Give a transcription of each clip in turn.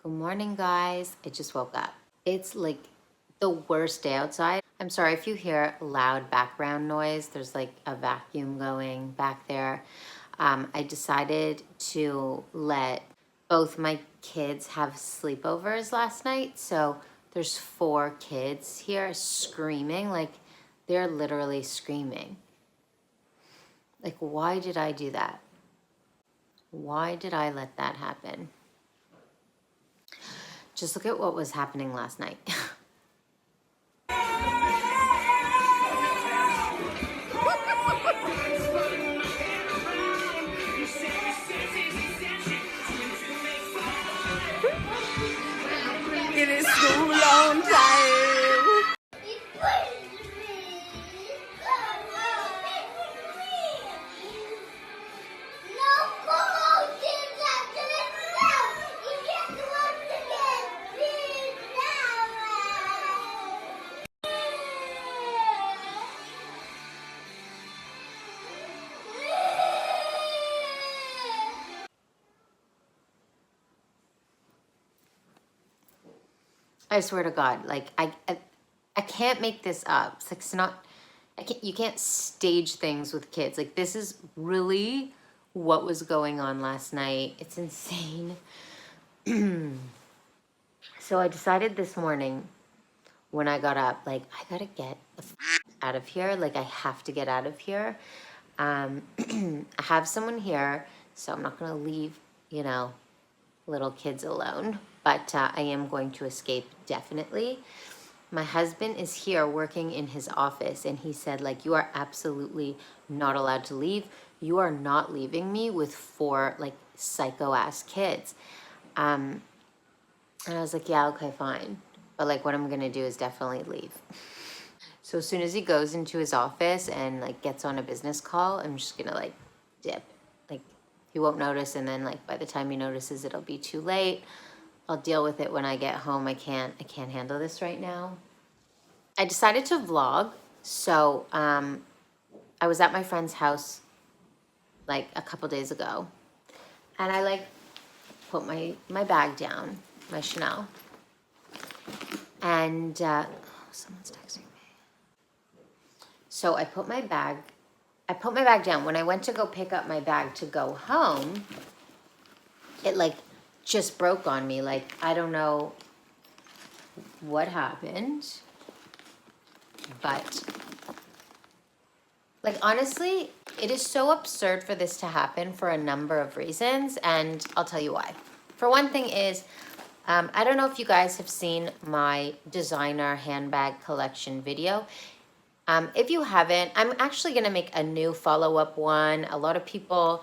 Good morning, guys. I just woke up. It's like the worst day outside. I'm sorry if you hear loud background noise. There's like a vacuum going back there. I decided to let both my kids have sleepovers last night. So there's 4 kids here screaming, like they're literally screaming. Like, why did I do that? Why did I let that happen? Just look at what was happening last night. It is school on time. I swear to God, like I can't make this up. It's like, it's not, you can't stage things with kids. Like, this is really what was going on last night. It's insane. So I decided this morning when I got up, like, I gotta get the out of here. Like, I have to get out of here. I have someone here, so I'm not gonna leave, you know, little kids alone, but I am going to escape, definitely. My husband is here working in his office, and he said, like, you are absolutely not allowed to leave. You are not leaving me with 4 like psycho ass kids. And I was like, yeah, okay, fine. But like, what I'm gonna do is definitely leave. So as soon as he goes into his office and like gets on a business call, I'm just gonna like dip. Like, he won't notice, and then like by the time he notices, it'll be too late. I'll deal with it when I get home. I can't handle this right now. I decided to vlog. So I was at my friend's house like a couple days ago, and I like put my bag down, my Chanel, and someone's texting me. So I put my bag down. When I went to go pick up my bag to go home, it like just broke on me. Like, I don't know what happened, but like, honestly, it is so absurd for this to happen for a number of reasons, and I'll tell you why. For one thing is, I don't know if you guys have seen my designer handbag collection video. If you haven't, I'm actually gonna make a new follow-up one. A lot of people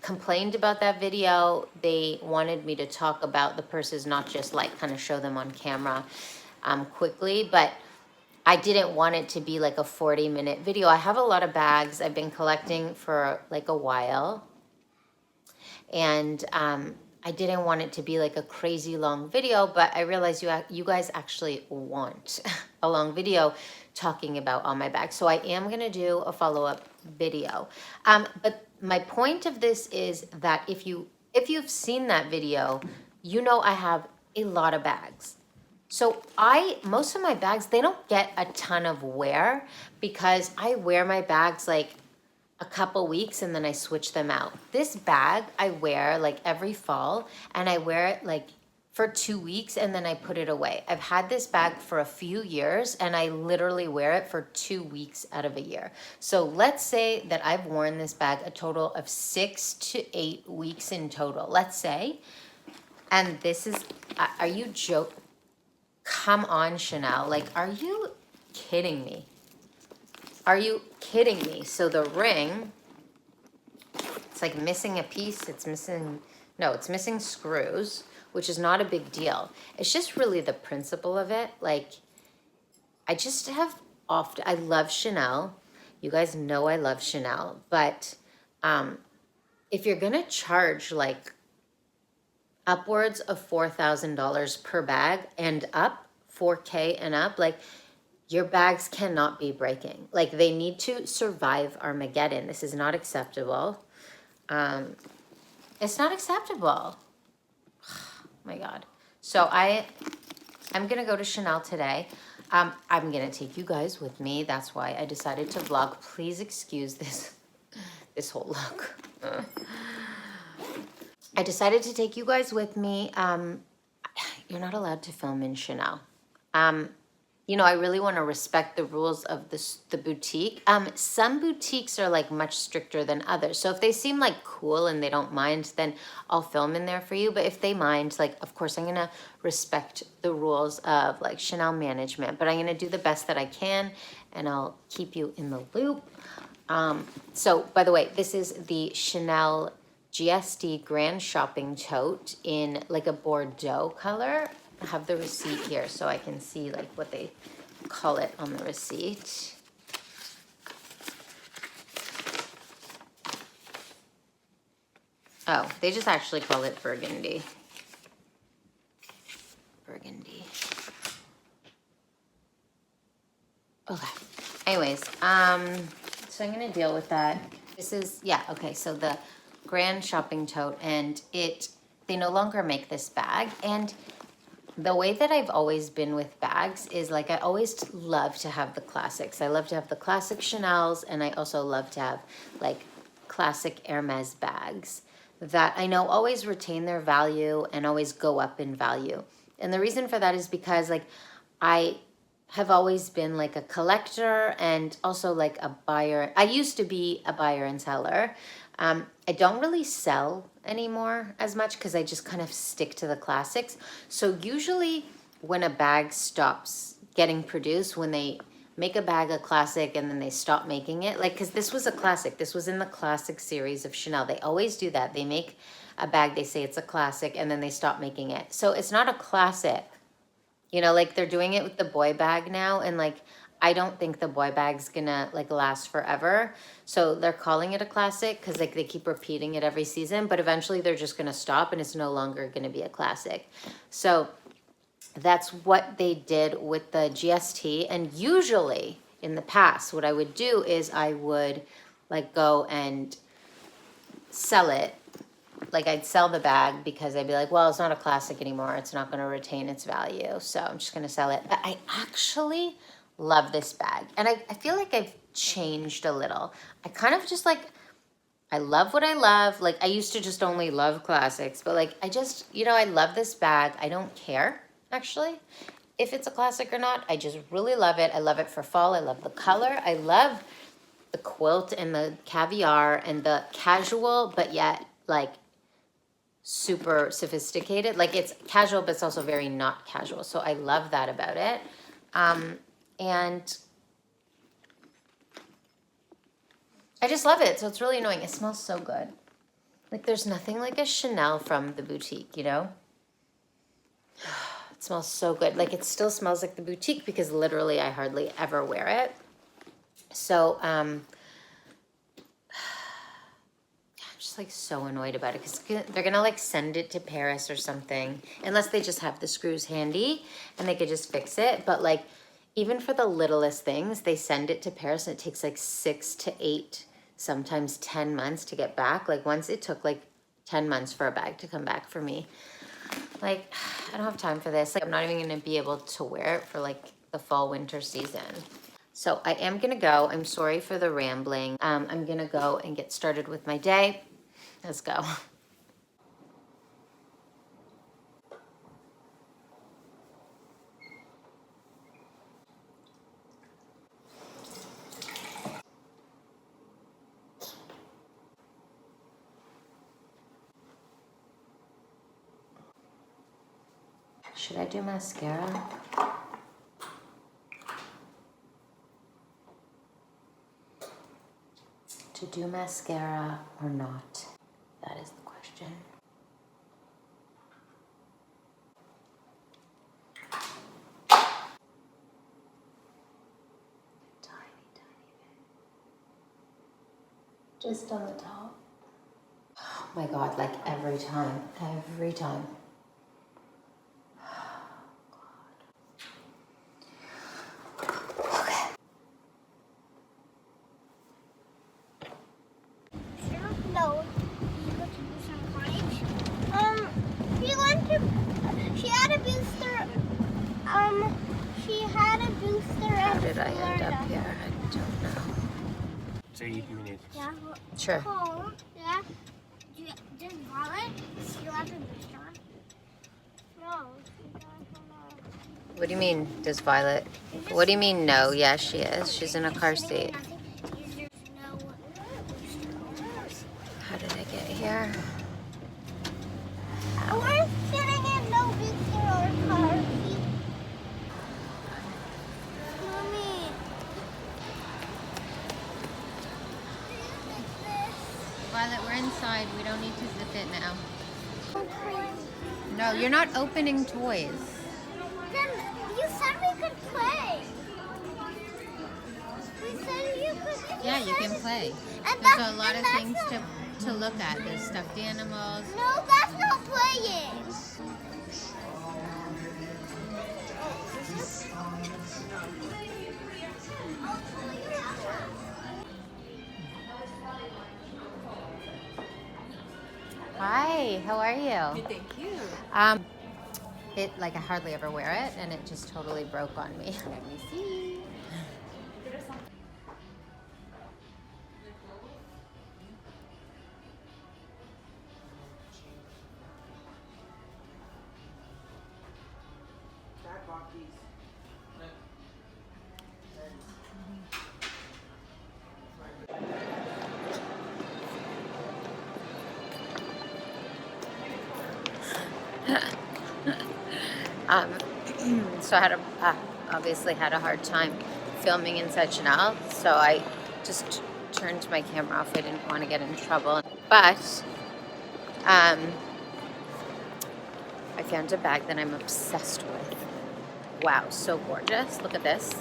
complained about that video. They wanted me to talk about the purses, not just like kind of show them on camera quickly, but I didn't want it to be like a 40-minute video. I have a lot of bags I've been collecting for like a while, and I didn't want it to be like a crazy long video, but I realized you guys actually want a long video talking about all my bags. So I am gonna do a follow-up video. But my point of this is that if you've seen that video, you know I have a lot of bags. So most of my bags, they don't get a ton of wear because I wear my bags like a couple weeks and then I switch them out. This bag I wear like every fall, and I wear it like for 2 weeks and then I put it away. I've had this bag for a few years and I literally wear it for 2 weeks out of a year. So let's say that I've worn this bag a total of 6 to 8 weeks in total, let's say. And this is, are you joking? Come on, Chanel. Like, are you kidding me? Are you kidding me? So the ring, it's like missing a piece. It's missing screws, which is not a big deal. It's just really the principle of it. Like, I just have I love Chanel. You guys know I love Chanel. But if you're going to charge like upwards of $4,000 per bag and up, 4K and up, like, your bags cannot be breaking. Like, they need to survive Armageddon. This is not acceptable. It's not acceptable. My my God. So I'm gonna go to Chanel today. I'm gonna take you guys with me. That's why I decided to vlog. Please excuse this whole look. I decided to take you guys with me. You're not allowed to film in Chanel. You know, I really want to respect the rules of the boutique. Some boutiques are like much stricter than others. So if they seem like cool and they don't mind, then I'll film in there for you. But if they mind, like, of course, I'm going to respect the rules of like Chanel management. But I'm going to do the best that I can, and I'll keep you in the loop. So, by the way, this is the Chanel GSD Grand Shopping Tote in like a Bordeaux color. I have the receipt here so I can see like what they call it on the receipt. Oh, they just actually call it burgundy. Burgundy. Okay. Anyways, so I'm gonna deal with that. This is, yeah, okay, so the Grand Shopping Tote, and they no longer make this bag. And the way that I've always been with bags is like I always love to have the classics. I love to have the classic Chanel's, and I also love to have like classic Hermes bags that I know always retain their value and always go up in value. And the reason for that is because like I have always been like a collector and also like a buyer. I used to be a buyer and seller. I don't really sell anymore as much because I just kind of stick to the classics. So usually when a bag stops getting produced, when they make a bag a classic and then they stop making it, like, because this was a classic. This was in the classic series of Chanel. They always do that. They make a bag, they say it's a classic, and then they stop making it. So it's not a classic. You know, like they're doing it with the boy bag now, and like I don't think the boy bag's gonna like last forever. So they're calling it a classic because like they keep repeating it every season, but eventually they're just gonna stop and it's no longer gonna be a classic. So that's what they did with the GST. And usually in the past, what I would do is I would like go and sell it. Like I'd sell the bag because I'd be like, well, it's not a classic anymore. It's not gonna retain its value. So I'm just gonna sell it. But I actually love this bag. And I feel like I've changed a little. I kind of just like, I love what I love. Like I used to just only love classics, but like I just, you know, I love this bag. I don't care actually if it's a classic or not. I just really love it. I love it for fall. I love the color. I love the quilt and the caviar and the casual, but yet like super sophisticated. Like it's casual, but it's also very not casual. So I love that about it. And I just love it. So it's really annoying. It smells so good. Like there's nothing like a Chanel from the boutique, you know? It smells so good. Like it still smells like the boutique because literally I hardly ever wear it. So, I'm just like so annoyed about it because they're gonna like send it to Paris or something, unless they just have the screws handy and they could just fix it. But like, even for the littlest things, they send it to Paris and it takes like 6 to 8, sometimes 10 months to get back. Like once it took like 10 months for a bag to come back for me. Like, I don't have time for this. Like I'm not even gonna be able to wear it for like the fall winter season. So I am gonna go. I'm sorry for the rambling. I'm gonna go and get started with my day. Let's go. Should I do mascara? To do mascara or not? That is the question. Tiny, tiny bit. Just on the top. Oh my God, like every time. No, we go to do some college. We went to had a booster. She had a booster. How did I end up here? I don't know. 8 minutes. Yeah. Sure. Home. Yeah. Does Violet still have a booster? No. She doesn't know. What do you mean, does Violet? What do you mean, no? Yeah, she is. She's in a car seat. How did I get here? We're sitting in no booster or car seat. Mommy. Violet, we're inside. We don't need to zip it now. So crazy. No, you're not opening toys. Then you said we could play. We said you could. Yeah, you can play. And There's that's, a lot and of that's things not, to look at. There's stuffed animals. No, that's not playing. Hi, how are you? Thank you. I hardly ever wear it, and it just totally broke on me. Let me see. So I had obviously had a hard time filming inside Chanel, so I just turned my camera off. I didn't want to get in trouble, but I found a bag that I'm obsessed with. Wow, so gorgeous. Look at this.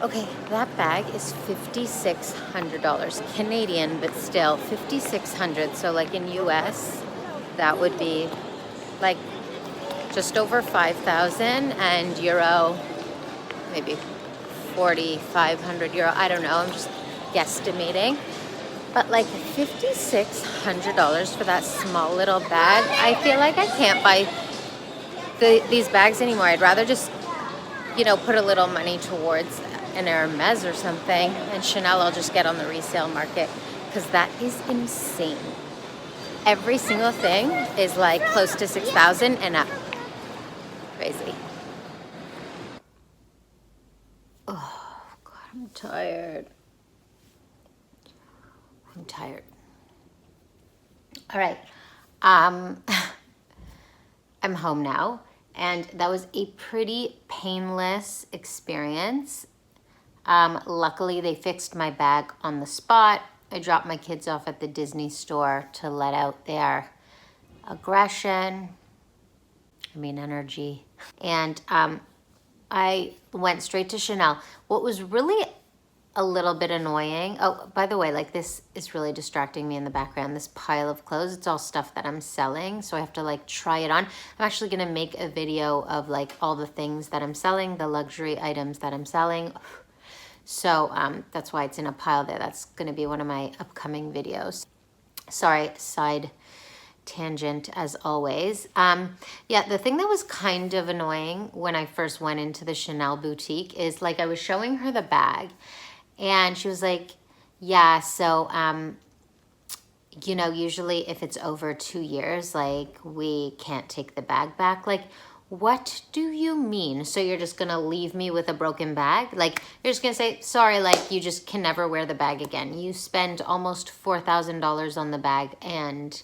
Okay, that bag is $5,600 Canadian, but still $5,600. So like in US, that would be like just over 5,000, and euro, maybe 4,500 euro. I don't know. I'm just guesstimating. But like $5,600 for that small little bag. I feel like I can't buy these bags anymore. I'd rather just, put a little money towards an Hermes or something, and Chanel I'll just get on the resale market, because that is insane. Every single thing is like close to 6,000 and up. Crazy. Oh God, I'm tired. I'm tired. All right. I'm home now, and that was a pretty painless experience. Luckily, they fixed my bag on the spot. I dropped my kids off at the Disney store to let out their energy. And I went straight to Chanel. What was really a little bit annoying, oh, by the way, like this is really distracting me in the background, this pile of clothes. It's all stuff that I'm selling, so I have to like try it on. I'm actually gonna make a video of like all the things that I'm selling, the luxury items that I'm selling. So that's why it's in a pile there. That's gonna be one of my upcoming videos. Sorry, side tangent as always. Yeah, the thing that was kind of annoying when I first went into the Chanel boutique is like I was showing her the bag, and she was like, yeah, so, usually if it's over 2 years, like we can't take the bag back. Like, what do you mean? So you're just gonna leave me with a broken bag? Like, you're just gonna say, sorry, like you just can never wear the bag again. You spend almost $4,000 on the bag, and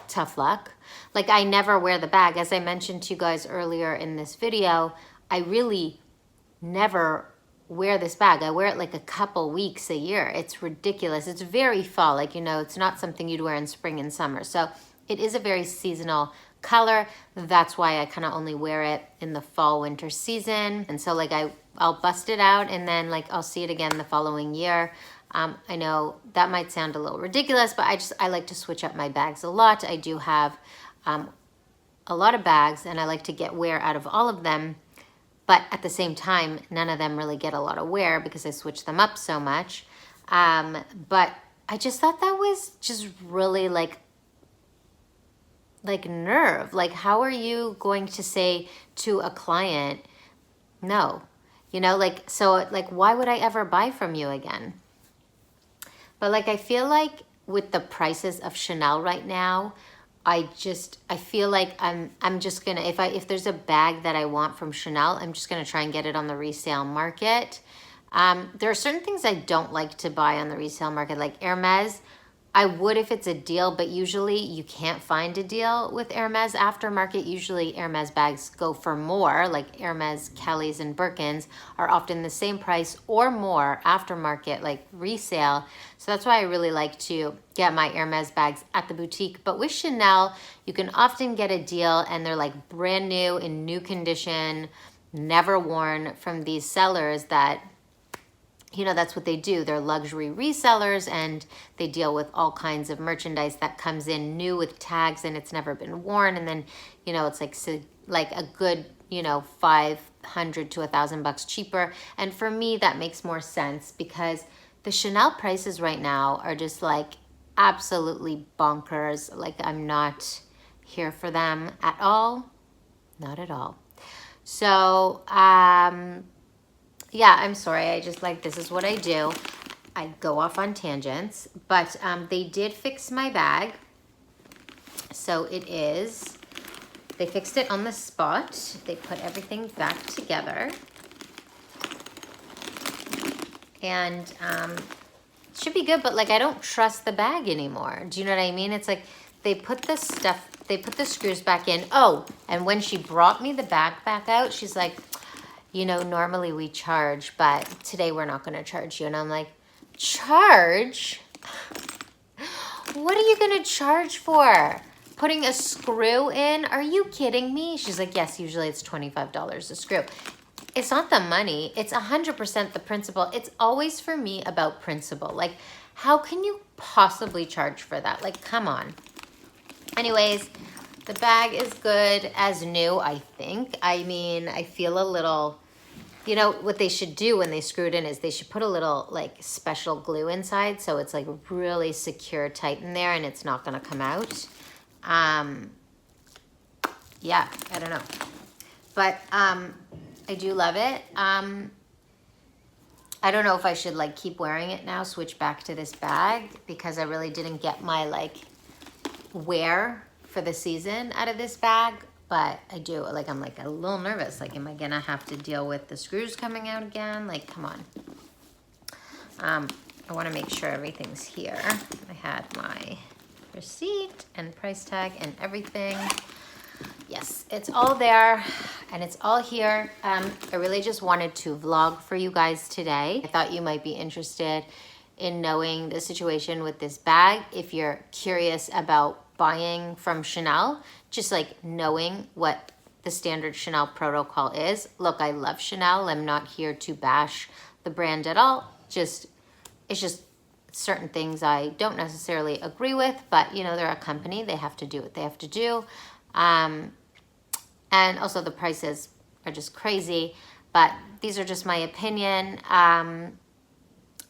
tough luck. Like, I never wear the bag. As I mentioned to you guys earlier in this video, I really never wear this bag. I wear it like a couple weeks a year. It's ridiculous. It's very fall. Like, it's not something you'd wear in spring and summer. So it is a very seasonal color. That's why I kind of only wear it in the fall winter season. And so like I'll bust it out, and then like I'll see it again the following year. I know that might sound a little ridiculous, but I like to switch up my bags a lot. I do have a lot of bags, and I like to get wear out of all of them. But at the same time, none of them really get a lot of wear because I switch them up so much. But I just thought that was just really like nerve. Like, how are you going to say to a client, no? You know, like, so like, why would I ever buy from you again? But like, I feel like with the prices of Chanel right now, I feel like I'm just gonna, if there's a bag that I want from Chanel, I'm just gonna try and get it on the resale market. There are certain things I don't like to buy on the resale market, like Hermes. I would if it's a deal, but usually you can't find a deal with Hermes aftermarket. Usually Hermes bags go for more, like Hermes, Kellys, and Birkins are often the same price or more aftermarket, like resale. So that's why I really like to get my Hermes bags at the boutique. But with Chanel, you can often get a deal and they're like brand new in new condition, never worn from these sellers that, you know, that's what they do. They're luxury resellers and they deal with all kinds of merchandise that comes in new with tags and it's never been worn. And then, you know, it's like a good, you know, $500 to $1,000 cheaper. And for me, that makes more sense because the Chanel prices right now are just like absolutely bonkers. Like, I'm not here for them at all. Not at all. So, yeah, I'm sorry. I just like, this is what I do. I go off on tangents, but they did fix my bag. So it is, they fixed it on the spot. They put everything back together. And it should be good, but like, I don't trust the bag anymore. Do you know what I mean? It's like, they put the stuff, they put the screws back in. Oh, and when she brought me the bag back out, she's like, you know, normally we charge, but today we're not going to charge you. And I'm like, charge? What are you going to charge for? Putting a screw in? Are you kidding me? She's like, yes, usually it's $25 a screw. It's not the money. It's 100% the principle. It's always for me about principle. Like, how can you possibly charge for that? Like, come on. Anyways, the bag is good as new, I think. I mean, I feel a little, you know, what they should do when they screw it in is they should put a little like special glue inside so it's like really secure, tight in there and it's not going to come out. Yeah, I don't know. But I do love it. I don't know if I should like keep wearing it now, switch back to this bag because I really didn't get my like wear for the season out of this bag. But I do, like, I'm like a little nervous. Like, am I gonna have to deal with the screws coming out again? Like, come on. I wanna make sure everything's here. I had my receipt and price tag and everything. Yes, it's all there and it's all here. I really just wanted to vlog for you guys today. I thought you might be interested in knowing the situation with this bag. If you're curious about buying from Chanel, just like knowing what the standard Chanel protocol is. Look, I love Chanel. I'm not here to bash the brand at all. It's just certain things I don't necessarily agree with, but you know, they're a company. They have to do what they have to do. And also the prices are just crazy, but these are just my opinion.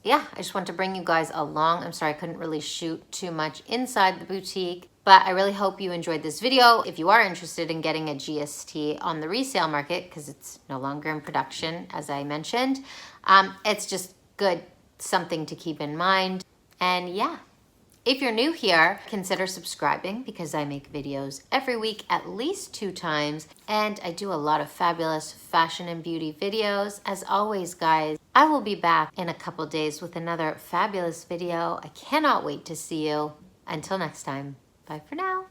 Yeah, I just want to bring you guys along. I'm sorry I couldn't really shoot too much inside the boutique, but I really hope you enjoyed this video. If you are interested in getting a GST on the resale market, because it's no longer in production, as I mentioned, it's just good, something to keep in mind. And yeah, if you're new here, consider subscribing because I make videos every week, at least 2 times. And I do a lot of fabulous fashion and beauty videos. As always, guys, I will be back in a couple days with another fabulous video. I cannot wait to see you. Until next time, bye for now.